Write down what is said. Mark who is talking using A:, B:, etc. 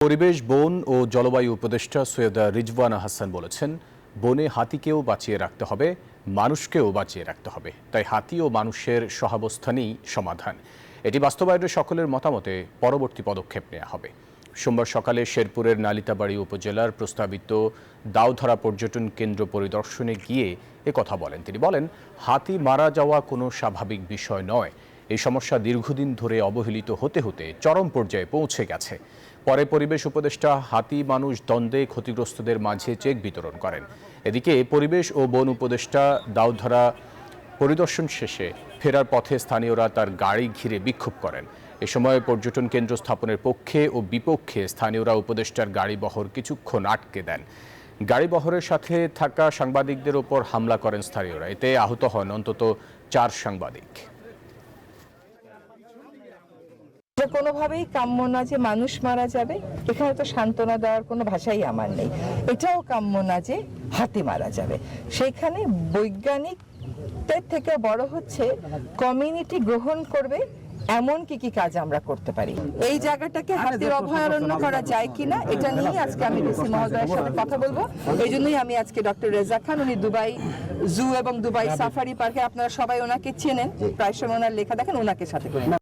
A: পরিবেশ, বন ও জলবায়ু উপদেষ্টা সৈয়দা রিজওয়ানা হাসান বলেছেন, বনে হাতিকেও বাঁচিয়ে রাখতে হবে, মানুষকেও বাঁচিয়ে রাখতে হবে। তাই হাতি ও মানুষের সহাবস্থানই সমাধান। এটি বাস্তবায়নে সকলের মতামতে পরবর্তী পদক্ষেপ নেওয়া হবে। সোমবার সকালে শেরপুরের নালিতাবাড়ী উপজেলার প্রস্তাবিত দাউধরা পর্যটন কেন্দ্র পরিদর্শনে গিয়ে কথা বলেন তিনি। বলেন, হাতি মারা যাওয়া কোনো স্বাভাবিক বিষয় নয়। এই সমস্যা দীর্ঘদিন ধরে অবহেলিত হতে হতে চরম পর্যায়ে পৌঁছে গেছে। পরে পরিবেশ উপদেষ্টা হাতি মানুষ দ্বন্দ্বে ক্ষতিগ্রস্তদের মাঝে চেক বিতরণ করেন। এদিকে পরিবেশ ও বন উপদেষ্টা দাউধরা পরিদর্শন শেষে ফেরার পথে স্থানীয়রা তার গাড়ি ঘিরে বিক্ষোভ করেন। এ সময় পর্যটন কেন্দ্র স্থাপনের পক্ষে ও বিপক্ষে স্থানীয়রা উপদেষ্টার গাড়িবহর কিছুক্ষণ আটকে দেন। গাড়িবহরের সাথে থাকা সাংবাদিকদের ওপর হামলা করেন স্থানীয়রা। এতে আহত হন অন্তত 4 সাংবাদিক।
B: কোনোভাবেই কাম্য না যে মানুষ মারা যাবে, এখানে তো সান্ত্বনা দেওয়ার কোনো ভাষাই আমার নেই। এটাও কাম্য না যে হাতি মারা যাবে। সেখানে বৈজ্ঞানিকদের থেকে বড় হচ্ছে কমিউনিটি গ্রহণ করবে এমন কি কাজ আমরা করতে পারি। এই জায়গাটাকে হাতির অভয়ারণ্য করা যায় কিনা এটা নিয়ে আজকে আমি ডিসি মহোদয়ের সাথে কথা বলবো। এই জন্যই আমি আজকে ডক্টর রেজা খান, উনি দুবাই জু এবং দুবাই সাফারি পার্কে, আপনারা সবাই ওনাকে চেনেন, প্রায় সময় ওনার লেখা দেখেন, ওনাকে সাথে করে